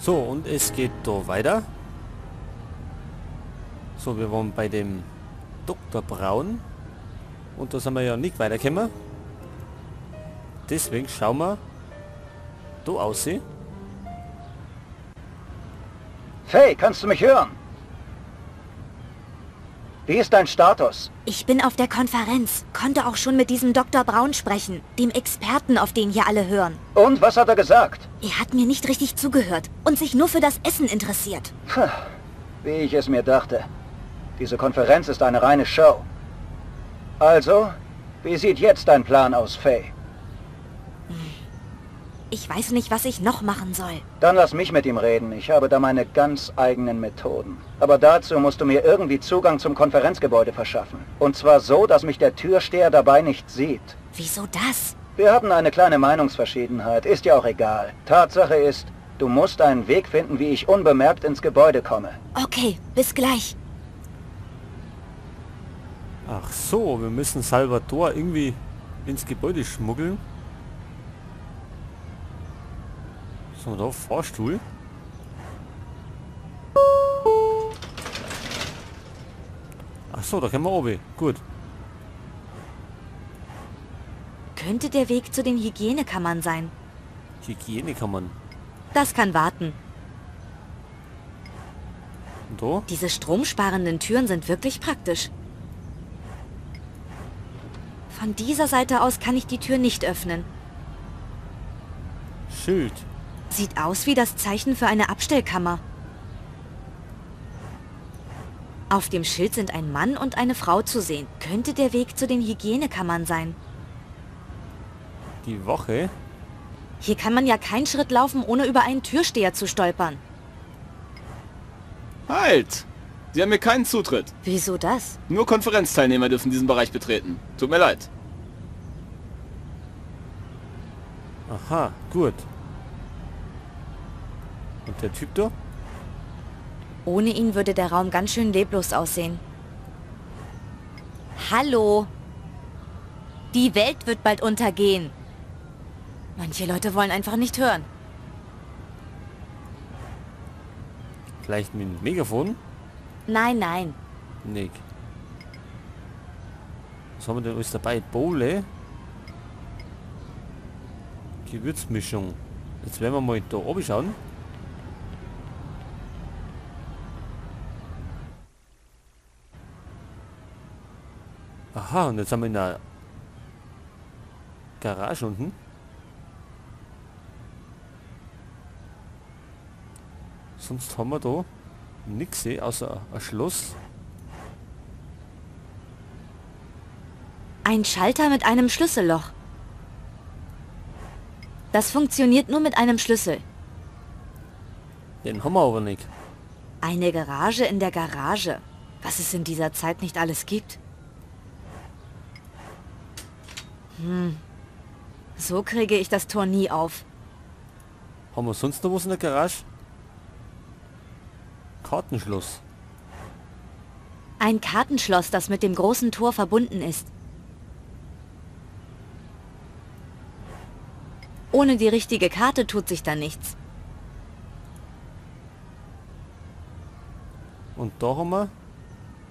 So, und es geht da weiter. So, wir waren bei dem Dr. Braun. Und da sind wir ja nicht weitergekommen. Deswegen schauen wir da aussehen. Faye, kannst du mich hören? Wie ist dein Status? Ich bin auf der Konferenz, konnte auch schon mit diesem Dr. Braun sprechen, dem Experten, auf den hier alle hören. Und, was hat er gesagt? Er hat mir nicht richtig zugehört und sich nur für das Essen interessiert. Puh, wie ich es mir dachte. Diese Konferenz ist eine reine Show. Also, wie sieht jetzt dein Plan aus, Faye? Ich weiß nicht, was ich noch machen soll. Dann lass mich mit ihm reden. Ich habe da meine ganz eigenen Methoden. Aber dazu musst du mir irgendwie Zugang zum Konferenzgebäude verschaffen. Und zwar so, dass mich der Türsteher dabei nicht sieht. Wieso das? Wir hatten eine kleine Meinungsverschiedenheit. Ist ja auch egal. Tatsache ist, du musst einen Weg finden, wie ich unbemerkt ins Gebäude komme. Okay, bis gleich. Ach so, wir müssen Salvador irgendwie ins Gebäude schmuggeln. So, da Fahrstuhl. Ach so, da können wir oben. Gut. Könnte der Weg zu den Hygienekammern sein. Hygienekammern. Das kann warten. Und da? Diese stromsparenden Türen sind wirklich praktisch. Von dieser Seite aus kann ich die Tür nicht öffnen. Schild. Sieht aus wie das Zeichen für eine Abstellkammer. Auf dem Schild sind ein Mann und eine Frau zu sehen. Könnte der Weg zu den Hygienekammern sein. Die Woche. Hier kann man ja keinen Schritt laufen, ohne über einen Türsteher zu stolpern. Halt! Sie haben mir keinen Zutritt. Wieso das? Nur Konferenzteilnehmer dürfen diesen Bereich betreten. Tut mir leid. Aha, gut. Und der Typ da? Ohne ihn würde der Raum ganz schön leblos aussehen. Hallo? Die Welt wird bald untergehen. Manche Leute wollen einfach nicht hören. Vielleicht mit dem Megafon? Nein, nein. Nick. Was haben wir denn alles dabei? Bowle. Gewürzmischung. Jetzt werden wir mal da oben schauen. Aha, und jetzt haben wir in der Garage unten. Sonst haben wir da nichts außer ein Schloss. Ein Schalter mit einem Schlüsselloch. Das funktioniert nur mit einem Schlüssel. Den haben wir aber nicht. Eine Garage in der Garage. Was es in dieser Zeit nicht alles gibt. So kriege ich das Tor nie auf. Haben wir sonst noch was in der Garage? Kartenschloss. Ein Kartenschloss, das mit dem großen Tor verbunden ist. Ohne die richtige Karte tut sich da nichts. Und da haben wir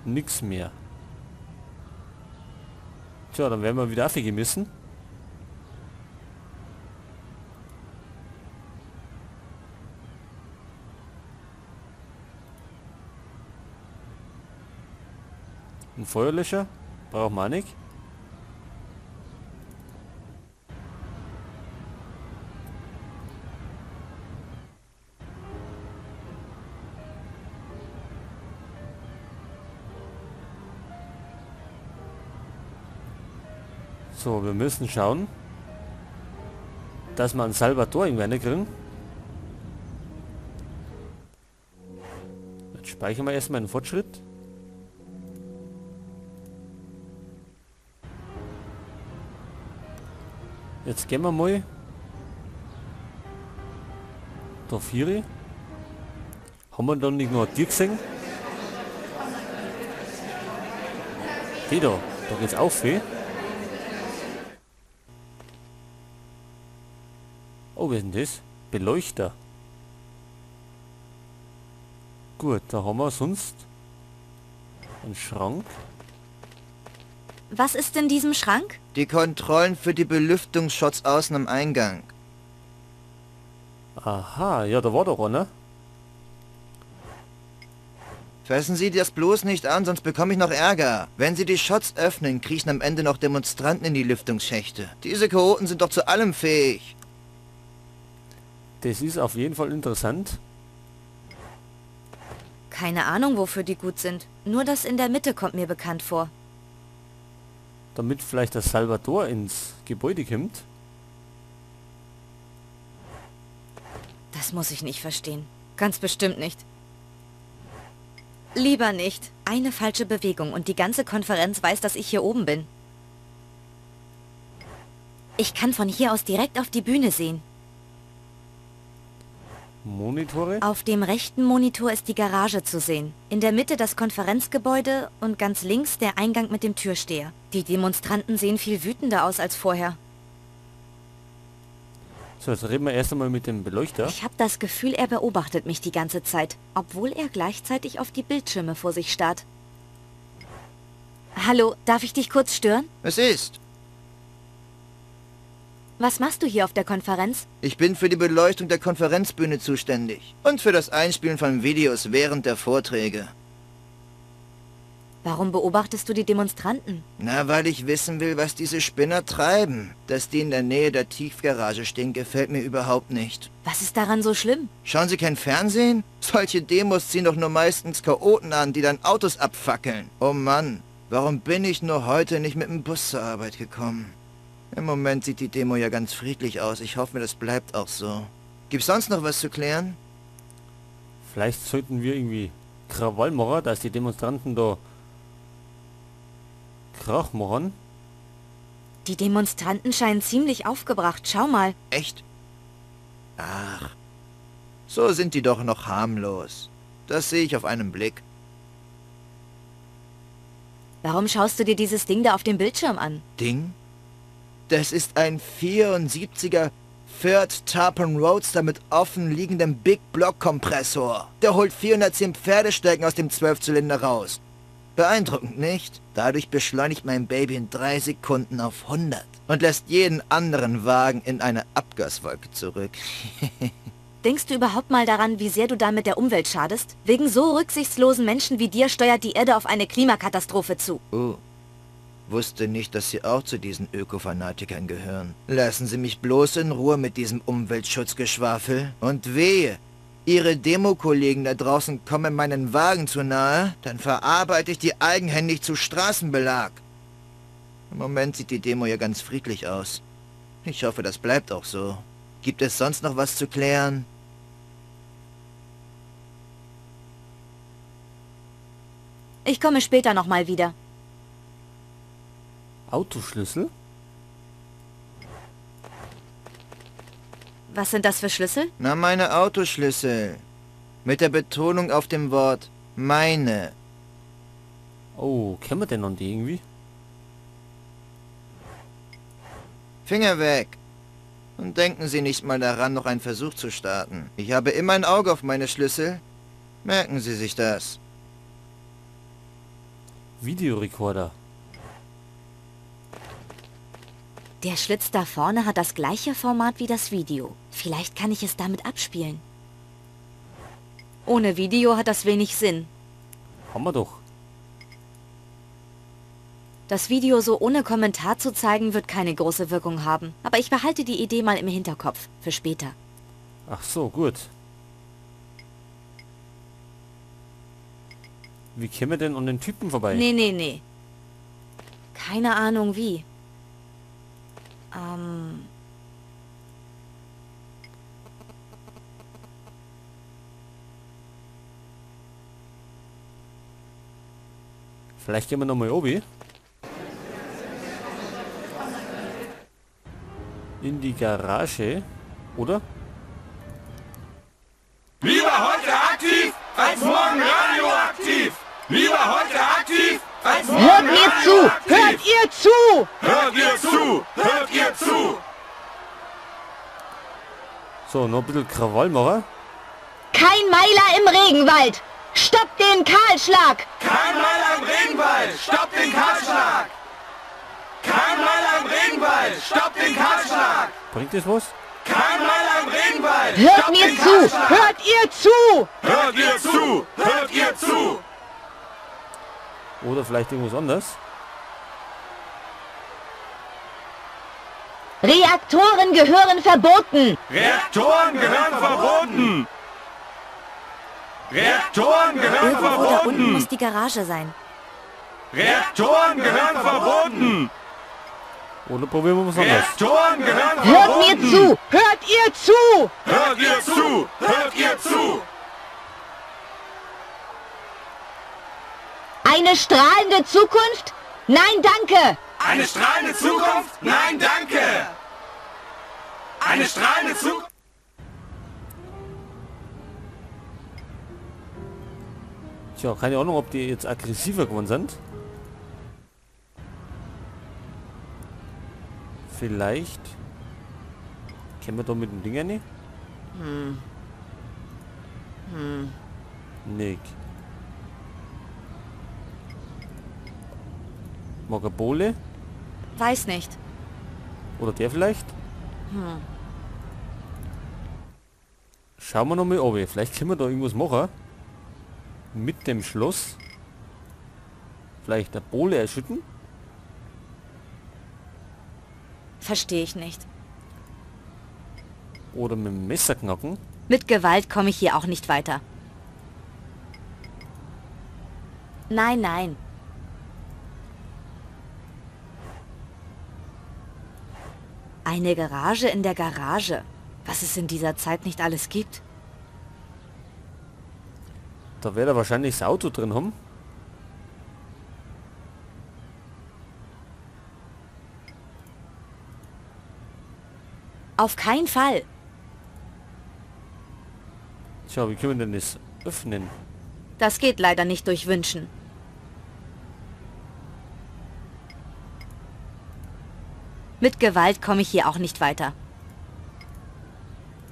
nichts mehr. Tja, dann werden wir wieder aufgehen müssen. Ein Feuerlöscher brauchen wir auch nicht. So, wir müssen schauen, dass wir einen Salvador irgendwann kriegen. Jetzt speichern wir erstmal einen Fortschritt. Jetzt gehen wir mal da 4. Haben wir dann nicht noch die gesehen? Die da geht's auf, weh. Oh, was ist denn das? Beleuchter. Gut, da haben wir sonst einen Schrank. Was ist in diesem Schrank? Die Kontrollen für die Belüftungsshots außen am Eingang. Aha, ja, da war doch einer. Fassen Sie das bloß nicht an, sonst bekomme ich noch Ärger. Wenn Sie die Shots öffnen, kriechen am Ende noch Demonstranten in die Lüftungsschächte. Diese Chaoten sind doch zu allem fähig. Das ist auf jeden Fall interessant. Keine Ahnung, wofür die gut sind. Nur das in der Mitte kommt mir bekannt vor. Damit vielleicht der Salvador ins Gebäude kommt. Das muss ich nicht verstehen. Ganz bestimmt nicht. Lieber nicht. Eine falsche Bewegung und die ganze Konferenz weiß, dass ich hier oben bin. Ich kann von hier aus direkt auf die Bühne sehen. Monitore. Auf dem rechten Monitor ist die Garage zu sehen. In der Mitte das Konferenzgebäude und ganz links der Eingang mit dem Türsteher. Die Demonstranten sehen viel wütender aus als vorher. So, jetzt reden wir erst einmal mit dem Beleuchter. Ich habe das Gefühl, er beobachtet mich die ganze Zeit, obwohl er gleichzeitig auf die Bildschirme vor sich starrt. Hallo, darf ich dich kurz stören? Es ist. Was machst du hier auf der Konferenz? Ich bin für die Beleuchtung der Konferenzbühne zuständig. Und für das Einspielen von Videos während der Vorträge. Warum beobachtest du die Demonstranten? Na, weil ich wissen will, was diese Spinner treiben. Dass die in der Nähe der Tiefgarage stehen, gefällt mir überhaupt nicht. Was ist daran so schlimm? Schauen Sie kein Fernsehen? Solche Demos ziehen doch nur meistens Chaoten an, die dann Autos abfackeln. Oh Mann, warum bin ich nur heute nicht mit dem Bus zur Arbeit gekommen? Im Moment sieht die Demo ja ganz friedlich aus. Ich hoffe, das bleibt auch so. Gibt's sonst noch was zu klären? Vielleicht sollten wir irgendwie Krawall machen, dass die Demonstranten da Krach machen. Die Demonstranten scheinen ziemlich aufgebracht. Schau mal. Echt? Ach, so sind die doch noch harmlos. Das sehe ich auf einen Blick. Warum schaust du dir dieses Ding da auf dem Bildschirm an? Ding? Das ist ein 74er Third Tarpon Roadster mit offen liegendem Big Block Kompressor. Der holt 410 Pferdestärken aus dem 12-Zylinder raus. Beeindruckend, nicht? Dadurch beschleunigt mein Baby in 3 Sekunden auf 100 und lässt jeden anderen Wagen in eine Abgaswolke zurück. Denkst du überhaupt mal daran, wie sehr du damit der Umwelt schadest? Wegen so rücksichtslosen Menschen wie dir steuert die Erde auf eine Klimakatastrophe zu. Wusste nicht, dass Sie auch zu diesen Öko-Fanatikern gehören. Lassen Sie mich bloß in Ruhe mit diesem Umweltschutzgeschwafel. Und wehe, Ihre Demokollegen da draußen kommen meinen Wagen zu nahe, dann verarbeite ich die eigenhändig zu Straßenbelag. Im Moment sieht die Demo ja ganz friedlich aus. Ich hoffe, das bleibt auch so. Gibt es sonst noch was zu klären? Ich komme später nochmal wieder. Autoschlüssel? Was sind das für Schlüssel? Na, meine Autoschlüssel. Mit der Betonung auf dem Wort meine. Oh, kennen wir denn noch die irgendwie? Finger weg. Und denken Sie nicht mal daran, noch einen Versuch zu starten. Ich habe immer ein Auge auf meine Schlüssel. Merken Sie sich das. Videorekorder. Der Schlitz da vorne hat das gleiche Format wie das Video. Vielleicht kann ich es damit abspielen. Ohne Video hat das wenig Sinn. Haben wir doch. Das Video so ohne Kommentar zu zeigen, wird keine große Wirkung haben. Aber ich behalte die Idee mal im Hinterkopf. Für später. Ach so, gut. Wie kämen wir denn an den Typen vorbei? Nee. Keine Ahnung wie. Vielleicht gehen wir nochmal oben. In die Garage, oder? Lieber heute aktiv, als morgen radioaktiv. Lieber heute aktiv, als morgen Hört mir zu! Hört ihr zu! Hört ihr zu! Hört ihr zu! So, noch ein bisschen Krawall machen. Kein Meiler im Regenwald! Stopp den Kahlschlag! Kein Mal am Regenwald! Stopp den Kahlschlag! Kein Mal am Regenwald! Stopp den Kahlschlag! Bringt das was? Kein Mal am Regenwald! Hört Stopp mir den zu! Kahlschlag! Hört ihr zu! Hört ihr zu! Hört ihr zu! Oder vielleicht irgendwas anderes? Reaktoren gehören verboten! Reaktoren gehören verboten! Reaktoren gehören Irgendwo da unten verboten! muss die Garage sein. Reaktoren gehören verboten! Oder probieren wir was anderes? Reaktoren gehören Hört verboten! mir zu! Hört ihr zu! Hört ihr zu! Hört ihr zu! Eine strahlende Zukunft? Nein, danke! Eine strahlende Zukunft? Nein, danke! Eine strahlende Zukunft? Tja, keine Ahnung, ob die jetzt aggressiver geworden sind. Vielleicht... Kennen wir da mit dem Ding nicht? Nick. Magabole? Weiß nicht. Oder der vielleicht? Schauen wir noch mal an. Vielleicht können wir da irgendwas machen. Mit dem Schloss. Vielleicht der Bole erschütten. Verstehe ich nicht. Oder mit dem Messer knacken. Mit Gewalt komme ich hier auch nicht weiter. Nein, nein. Eine Garage in der Garage. Was es in dieser Zeit nicht alles gibt. Da wird er wahrscheinlich das Auto drin haben. Auf keinen Fall. Tja, wie können wir denn das öffnen? Das geht leider nicht durch Wünschen. Mit Gewalt komme ich hier auch nicht weiter.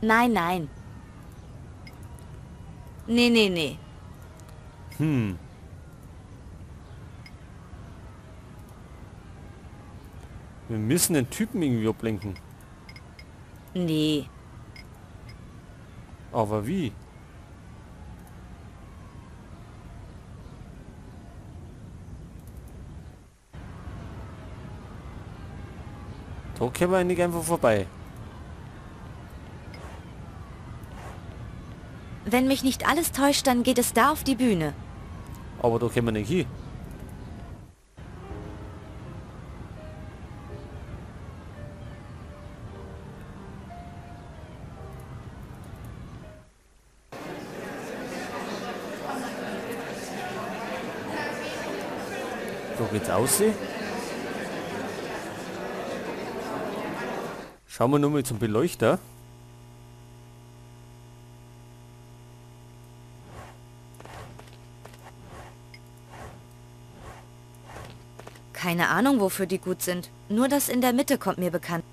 Nein, nein. Nee, nee, nee. Wir müssen den Typen irgendwie ablenken. Nee. Aber wie? Da können wir nicht einfach vorbei. Wenn mich nicht alles täuscht, dann geht es da auf die Bühne. Aber da können wir nicht hin. So geht's aussehen. Schauen wir nur mal zum Beleuchter. Keine Ahnung, wofür die gut sind. Nur das in der Mitte kommt mir bekannt.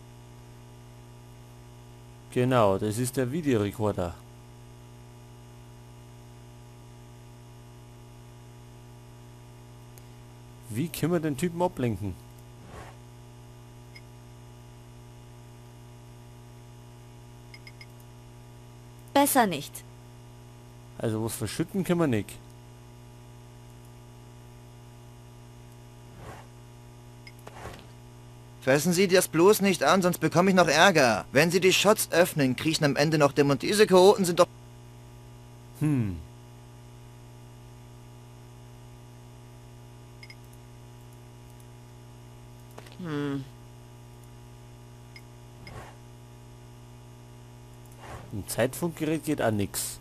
Genau, das ist der Videorekorder. Wie können wir den Typen ablenken? Besser nicht. Also was verschütten können wir nicht. Fassen Sie das bloß nicht an, sonst bekomme ich noch Ärger. Wenn Sie die Shots öffnen, kriechen am Ende noch Dem und diese Chaoten sind doch... Ein Zeitfunkgerät geht auch nix.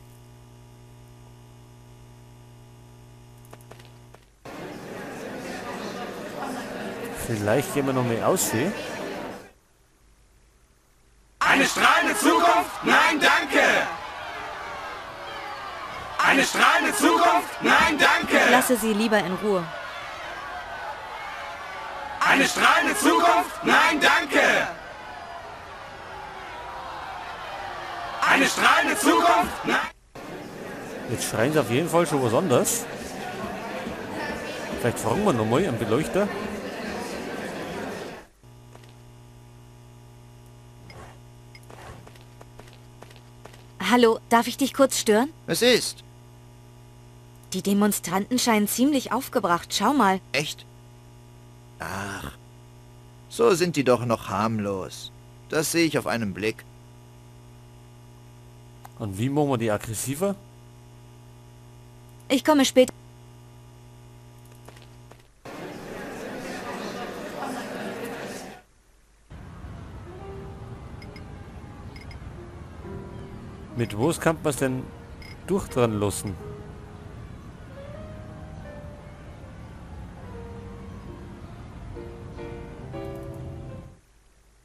Vielleicht gehen wir noch mal aussehen. Eine strahlende Zukunft? Nein, danke! Eine strahlende Zukunft? Nein, danke! Lasse sie lieber in Ruhe. Eine strahlende Zukunft? Nein, danke! Eine strahlende Zukunft? Nein! Jetzt schreien sie auf jeden Fall schon was anderes. Vielleicht fragen wir nochmal am Beleuchter. Hallo, darf ich dich kurz stören? Was ist? Die Demonstranten scheinen ziemlich aufgebracht. Schau mal. Echt? Ach, so sind die doch noch harmlos. Das sehe ich auf einen Blick. Und wie machen wir die aggressiver? Ich komme später. Mit was kann man es denn durchdran lassen?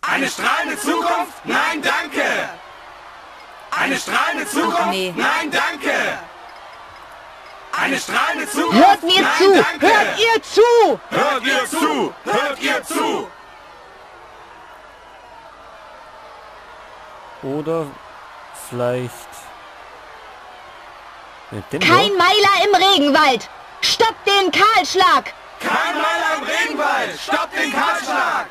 Eine strahlende Zukunft? Nein, danke! Eine strahlende Zukunft? Nee. Nein, danke! Eine strahlende Zukunft? Hört mir Nein, zu! danke! Hört ihr zu! Hört ihr zu! Hört ihr zu! Oder vielleicht... mit dem Kein da? Meiler im Regenwald! Stoppt den Kahlschlag! Kein Meiler im Regenwald! Stoppt den Kahlschlag!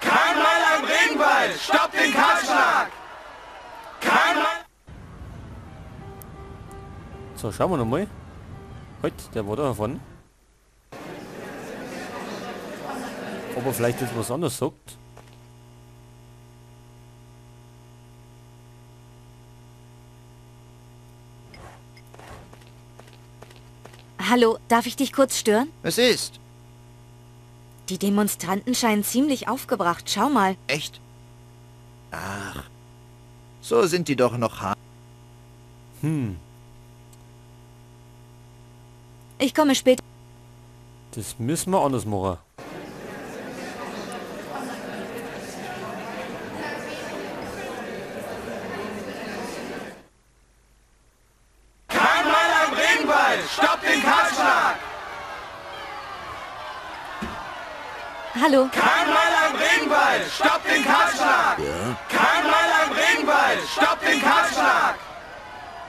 Kein Meiler im Regenwald! Stoppt den Kahlschlag! Kein Meiler... So, schauen wir nochmal. Halt, der war da davon. Ob er vielleicht jetzt was anderes sagt. Hallo, darf ich dich kurz stören? Was ist? Die Demonstranten scheinen ziemlich aufgebracht. Schau mal. Echt? Ach, so sind die doch noch harmlos. Ich komme später. Das müssen wir anders machen. Kein Meiler im Regenwald! Stoppt den Kahlschlag! Hallo. Kein Meiler im Regenwald! Stoppt den Kahlschlag! Kein Meiler im Regenwald! Stoppt den Kahlschlag!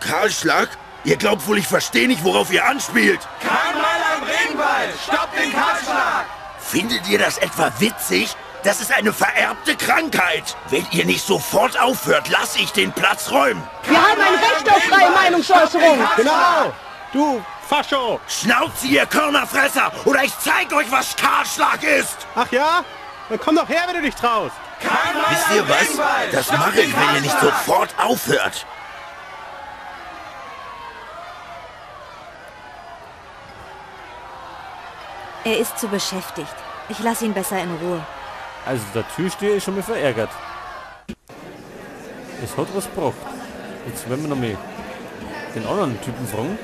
Kahlschlag? Ihr glaubt wohl, ich verstehe nicht, worauf ihr anspielt. Kein Meiler im Regenwald! Stoppt den Kahlschlag! Findet ihr das etwa witzig? Das ist eine vererbte Krankheit. Wenn ihr nicht sofort aufhört, lasse ich den Platz räumen. Wir haben ein Recht auf freie Meinungsäußerung! Genau! Du Fascho! Schnauze, ihr Körnerfresser, oder ich zeig euch, was Kahlschlag ist. Ach ja? Dann komm doch her, wenn du dich traust! Kein Meiler Wisst ihr im was? Regenwald! Das Stoppt mache den ich, wenn ihr nicht Kahlschlag! sofort aufhört. Er ist zu beschäftigt. Ich lasse ihn besser in Ruhe. Also der Türsteher ist schon mal verärgert. Es hat was gebracht. Jetzt werden wir noch mal den anderen Typen fragen.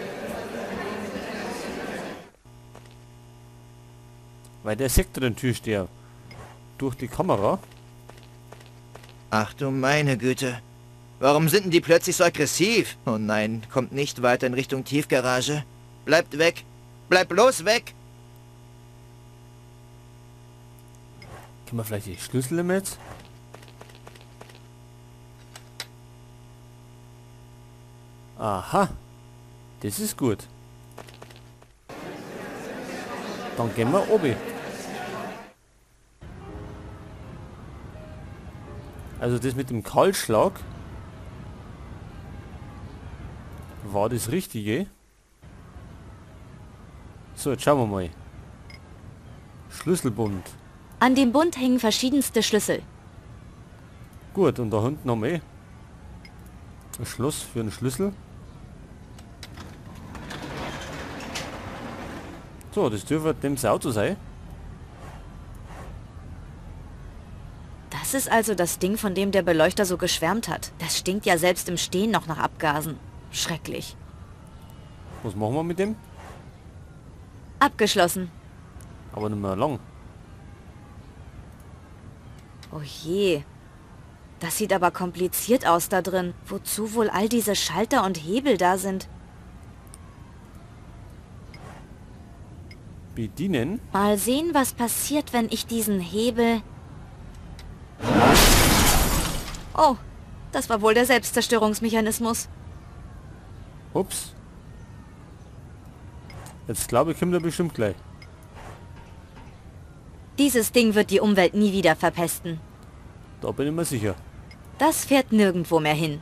Weil der sieht den Türsteher durch die Kamera. Ach du meine Güte. Warum sind denn die plötzlich so aggressiv? Oh nein, kommt nicht weiter in Richtung Tiefgarage. Bleibt weg. Bleibt bloß weg. Können wir vielleicht die Schlüssel nehmen jetzt? Aha. Das ist gut. Dann gehen wir oben. Also das mit dem Kahlschlag war das Richtige. So, jetzt schauen wir mal. Schlüsselbund. An dem Bund hängen verschiedenste Schlüssel. Gut, und da hinten haben wir ein Schloss für einen Schlüssel. So, das dürfte dem das Auto sein. Das ist also das Ding, von dem der Beleuchter so geschwärmt hat. Das stinkt ja selbst im Stehen noch nach Abgasen. Schrecklich. Was machen wir mit dem? Abgeschlossen. Aber nicht mehr lang. Oh je. Das sieht aber kompliziert aus da drin. Wozu wohl all diese Schalter und Hebel da sind? Bedienen? Mal sehen, was passiert, wenn ich diesen Hebel... Oh, das war wohl der Selbstzerstörungsmechanismus. Ups. Jetzt glaube ich, kommt er bestimmt gleich. Dieses Ding wird die Umwelt nie wieder verpesten. Da bin ich mir sicher. Das fährt nirgendwo mehr hin.